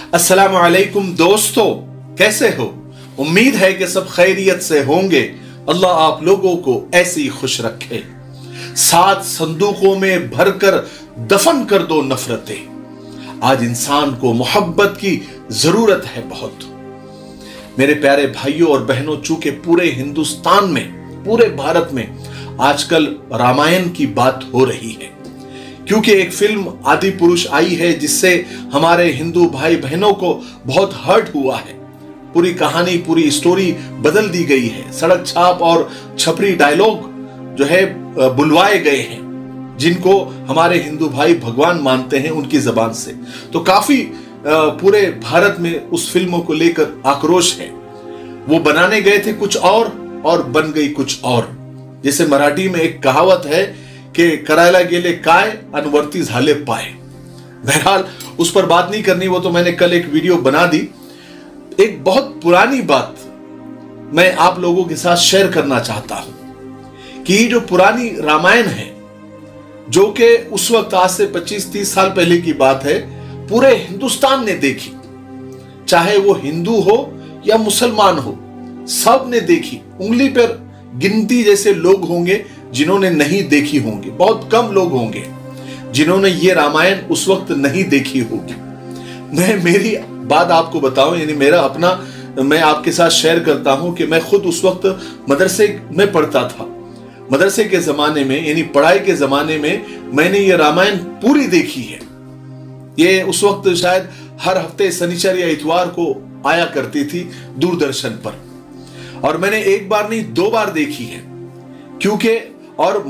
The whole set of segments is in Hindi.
अस्सलामु अलैकुम दोस्तों, कैसे हो? उम्मीद है कि सब खैरियत से होंगे। अल्लाह आप लोगों को ऐसे ही खुश रखे। 7 संदूकों में भरकर दफन कर दो नफरतें। आज इंसान को मोहब्बत की जरूरत है बहुत। मेरे प्यारे भाइयों और बहनों, चूंकि पूरे हिंदुस्तान में, पूरे भारत में आजकल रामायण की बात हो रही है, क्योंकि एक फिल्म आदि पुरुष आई है जिससे हमारे हिंदू भाई बहनों को बहुत हर्ट हुआ है। पूरी कहानी, पूरी स्टोरी बदल दी गई है। सड़क छाप और छपरी डायलॉग जो है बुलवाए गए हैं, जिनको हमारे हिंदू भाई भगवान मानते हैं उनकी जबान से। तो काफी पूरे भारत में उस फिल्मों को लेकर आक्रोश है। वो बनाने गए थे कुछ और बन गई कुछ और। जैसे मराठी में एक कहावत है कि करायला गेले काय अनवर्ती झाले पाए। बहरहाल उस पर बात नहीं करनी, वो तो मैंने कल एक वीडियो बना दी। एक बहुत पुरानी बात मैं आप लोगों के साथ शेयर करना चाहता हूं कि जो पुरानी रामायण है, जो कि उस वक्त आज से 25-30 साल पहले की बात है, पूरे हिंदुस्तान ने देखी। चाहे वो हिंदू हो या मुसलमान हो, सब ने देखी। उंगली पर गिनती जैसे लोग होंगे जिन्होंने नहीं देखी होंगी। बहुत कम लोग होंगे जिन्होंने ये रामायण उस वक्त नहीं देखी होगी। मैं मेरी बात आपको बताऊं, यानी मेरा अपना मैं आपके साथ शेयर करता हूं कि मैं खुद उस वक्त मदरसे में पढ़ता था। मदरसे के जमाने में, यानी पढ़ाई के जमाने में मैंने ये रामायण पूरी देखी है। ये उस वक्त शायद हर हफ्ते शनिचर या इतवार को आया करती थी दूरदर्शन पर, और मैंने एक बार नहीं 2 बार देखी है। क्योंकि और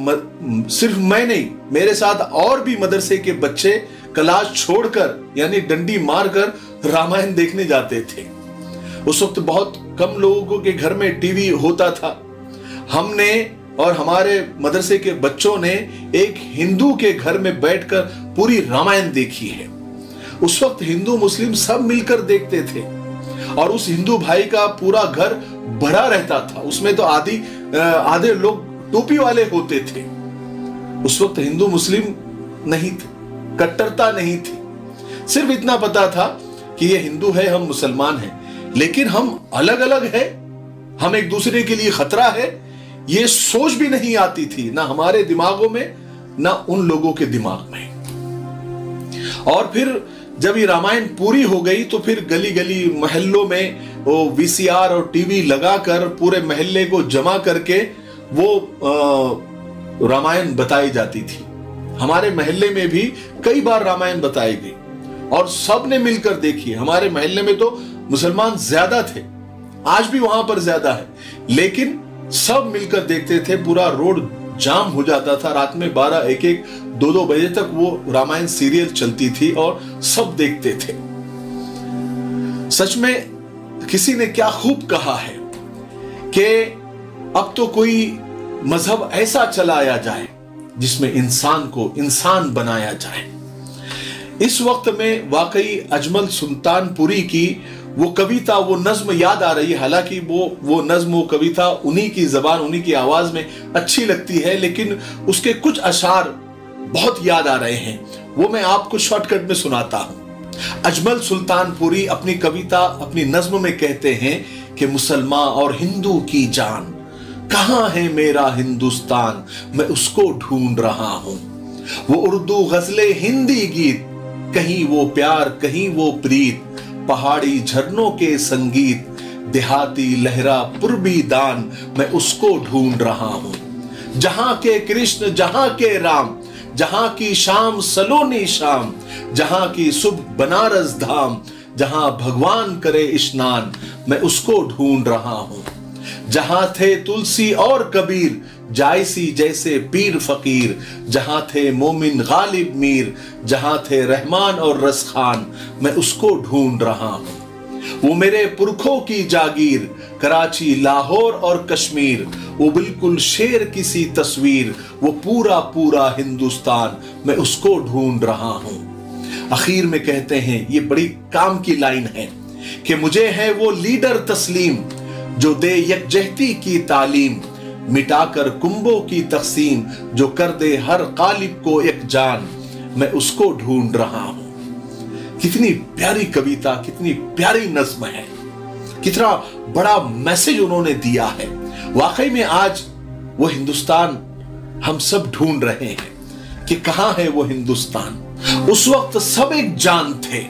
सिर्फ मैं नहीं, मेरे साथ और भी मदरसे के बच्चे क्लास छोड़कर, यानी डंडी मारकर रामायण देखने जाते थे। उस वक्त बहुत कम लोगों के घर में टीवी होता था। हमने और हमारे मदरसे के बच्चों ने एक हिंदू के घर में बैठकर पूरी रामायण देखी है। उस वक्त हिंदू मुस्लिम सब मिलकर देखते थे, और उस हिंदू भाई का पूरा घर भरा रहता था। उसमें तो आधे लोग टोपी वाले होते थे। उस वक्त हिंदू मुस्लिम नहीं थे, कट्टरता नहीं थी। सिर्फ इतना पता था कि ये हिंदू है, हम मुसलमान हैं, लेकिन हम अलग अलग हैं, हम एक दूसरे के लिए खतरा है, ये सोच भी नहीं आती थी, ना हमारे दिमागों में ना उन लोगों के दिमाग में। और फिर जब ये रामायण पूरी हो गई तो फिर गली गली मोहल्लों में वो वीसीआर और टीवी लगाकर पूरे मोहल्ले को जमा करके वो रामायण बताई जाती थी। हमारे मोहल्ले में भी कई बार रामायण बताई गई और सब ने मिलकर देखी। हमारे मोहल्ले में तो मुसलमान ज्यादा थे, आज भी वहां पर ज्यादा है, लेकिन सब मिलकर देखते थे। पूरा रोड जाम हो जाता था। रात में 12, 1, 2 बजे तक वो रामायण सीरियल चलती थी और सब देखते थे। सच में किसी ने क्या खूब कहा है कि अब तो कोई मजहब ऐसा चलाया जाए जिसमें इंसान को इंसान बनाया जाए। इस वक्त में वाकई अजमल सुल्तानपुरी की वो कविता, वो नज्म याद आ रही है। हालांकि वो नज्म, वो कविता उन्हीं की जबान, उन्हीं की आवाज में अच्छी लगती है, लेकिन उसके कुछ अशार बहुत याद आ रहे हैं। वो मैं आपको शॉर्टकट में सुनाता हूं। अजमल सुल्तानपुरी अपनी कविता, अपनी नज्म में कहते हैं कि मुसलमान और हिंदू की जान, कहां है मेरा हिंदुस्तान, मैं उसको ढूंढ रहा हूं। वो उर्दू गजले, हिंदी गीत, कहीं वो प्यार, कहीं वो प्रीत, पहाड़ी झरनों के संगीत, देहाती लहरा पूर्वी दान, मैं उसको ढूंढ रहा हूं। जहां के कृष्ण, जहां के राम, जहां की शाम सलोनी शाम, जहां की सुबह बनारस धाम, जहां भगवान करे स्नान, मैं उसको ढूंढ रहा हूं। जहां थे तुलसी और कबीर, जायसी जैसे पीर फकीर, जहां थे मोमिन गालिब मीर, जहां थे रहमान और रसखान, मैं उसको ढूंढ रहा हूं। वो मेरे पुरखों की जागीर, कराची, लाहौर और कश्मीर, वो बिल्कुल शेर किसी तस्वीर, वो पूरा पूरा हिंदुस्तान, मैं उसको ढूंढ रहा हूं। आखिर में कहते हैं, ये बड़ी काम की लाइन है, कि मुझे है वो लीडर तस्लीम जो दे यकजहती की तालीम, मिटाकर कुंभों की तकसीम, जो कर दे हर कालिब को एक जान, मैं उसको ढूंढ रहा हूं। कितनी प्यारी कविता, कितनी प्यारी नज्म है, कितना बड़ा मैसेज उन्होंने दिया है। वाकई में आज वो हिंदुस्तान हम सब ढूंढ रहे हैं कि कहां है वो हिंदुस्तान। उस वक्त सब एक जान थे,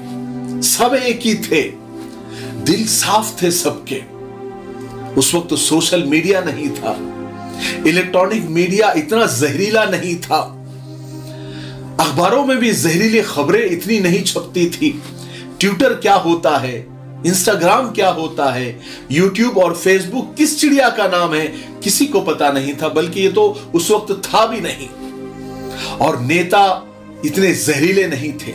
सब एक ही थे, दिल साफ थे सबके। उस वक्त सोशल मीडिया नहीं था, इलेक्ट्रॉनिक मीडिया इतना जहरीला नहीं था, अखबारों में भी जहरीली खबरें इतनी नहीं छपती थी। ट्विटर क्या होता है, इंस्टाग्राम क्या होता है, यूट्यूब और फेसबुक किस चिड़िया का नाम है, किसी को पता नहीं था, बल्कि ये तो उस वक्त था भी नहीं। और नेता इतने जहरीले नहीं थे,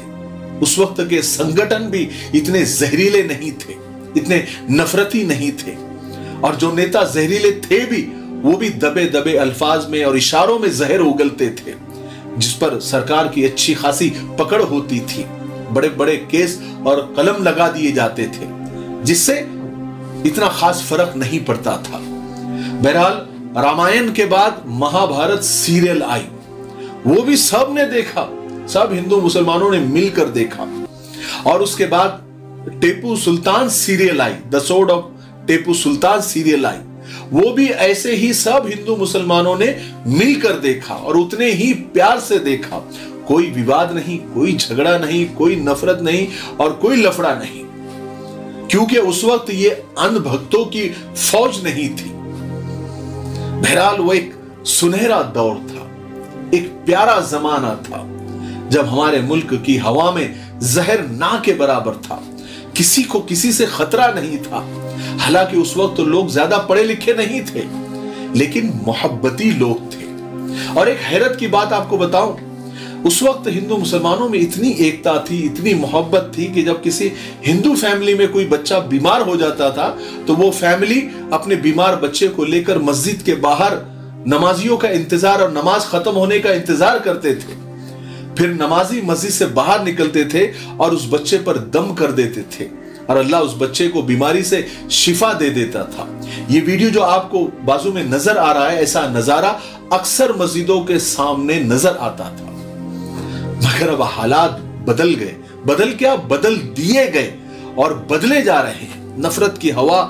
उस वक्त के संगठन भी इतने जहरीले नहीं थे, इतने नफरती नहीं थे। और जो नेता जहरीले थे भी, वो भी दबे दबे अल्फाज में और इशारों में जहर उगलते थे, जिस पर सरकार की अच्छी खासी पकड़ होती थी। बड़े बड़े केस और कलम लगा दिए जाते थे, जिससे इतना खास फर्क नहीं पड़ता था। बहरहाल रामायण के बाद महाभारत सीरियल आई, वो भी सब ने देखा, सब हिंदू मुसलमानों ने मिलकर देखा। और उसके बाद टीपू सुल्तान सीरियल आई, the sword of Tipu Sultan serial आई, वो भी ऐसे ही सब हिंदू मुसलमानों ने मिलकर देखा और उतने ही प्यार से देखा। कोई विवाद नहीं, कोई झगड़ा नहीं, कोई नफरत नहीं और कोई लफड़ा नहीं, क्योंकि उस वक्त ये अंधभक्तों की फौज नहीं थी। बहरहाल वो एक सुनहरा दौर था, एक प्यारा जमाना था, जब हमारे मुल्क की हवा में जहर ना के बराबर था, किसी को किसी से खतरा नहीं था। हालांकि उस वक्त तो लोग ज्यादा पढ़े लिखे नहीं थे, लेकिन मोहब्बती लोग थे। और एक हैरत की बात आपको बताऊं, उस वक्त हिंदू मुसलमानों में इतनी एकता थी, इतनी मोहब्बत थी कि जब किसी हिंदू फैमिली में कोई बच्चा बीमार हो जाता था, तो वो फैमिली अपने बीमार बच्चे को लेकर मस्जिद के बाहर नमाजियों का इंतजार और नमाज खत्म होने का इंतजार करते थे। फिर नमाजी मस्जिद से बाहर निकलते थे और उस बच्चे पर दम कर देते थे, और अल्लाह उस बच्चे को बीमारी से शिफा दे देता था। ये वीडियो जो आपको बाजू में नजर आ रहा है, ऐसा नजारा अक्सर मस्जिदों के सामने नजर आता था। मगर अब हालात बदल गए, बदल क्या, बदल दिए गए और बदले जा रहे हैं। नफरत की हवा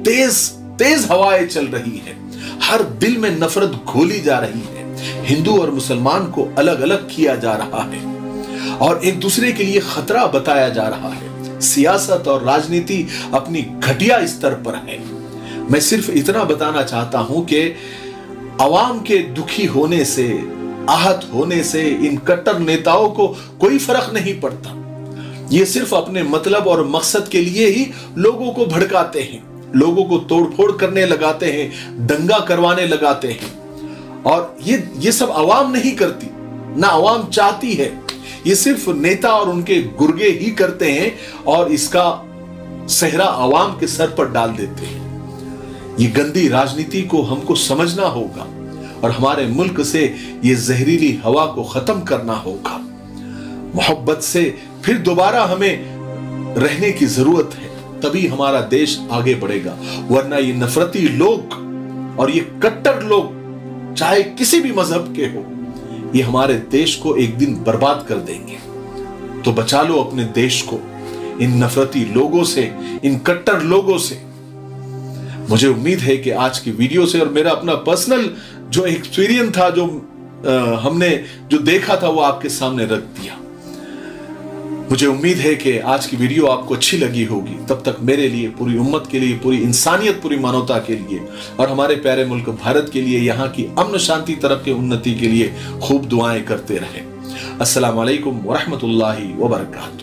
तेज तेज हवाएं चल रही है, हर दिल में नफरत घोली जा रही है, हिंदू और मुसलमान को अलग अलग किया जा रहा है और एक दूसरे के लिए खतरा बताया जा रहा है। सियासत और राजनीति अपनी घटिया स्तर पर है। मैं सिर्फ इतना बताना चाहता हूं कि अवाम के दुखी होने से, आहत होने से इन कट्टर नेताओं को कोई फर्क नहीं पड़ता। ये सिर्फ अपने मतलब और मकसद के लिए ही लोगों को भड़काते हैं, लोगों को तोड़फोड़ करने लगाते हैं, दंगा करवाने लगाते हैं। और ये सब अवाम नहीं करती, ना अवाम चाहती है, ये सिर्फ नेता और उनके गुर्गे ही करते हैं और इसका सेहरा अवाम के सर पर डाल देते हैं। ये गंदी राजनीति को हमको समझना होगा और हमारे मुल्क से ये जहरीली हवा को खत्म करना होगा। मोहब्बत से फिर दोबारा हमें रहने की जरूरत है, तभी हमारा देश आगे बढ़ेगा। वरना ये नफरती लोग और ये कट्टर लोग, चाहे किसी भी मजहब के हो, ये हमारे देश को एक दिन बर्बाद कर देंगे। तो बचा लो अपने देश को इन नफरती लोगों से, इन कट्टर लोगों से। मुझे उम्मीद है कि आज की वीडियो से और मेरा अपना पर्सनल जो एक्सपीरियंस था, जो हमने जो देखा था, वो आपके सामने रख दिया। मुझे उम्मीद है कि आज की वीडियो आपको अच्छी लगी होगी। तब तक मेरे लिए, पूरी उम्मत के लिए, पूरी इंसानियत, पूरी मानवता के लिए और हमारे प्यारे मुल्क भारत के लिए, यहाँ की अमन शांति, तरक्की, उन्नति के लिए खूब दुआएं करते रहे। अस्सलाम वालेकुम व रहमतुल्लाहि व बरकातहू।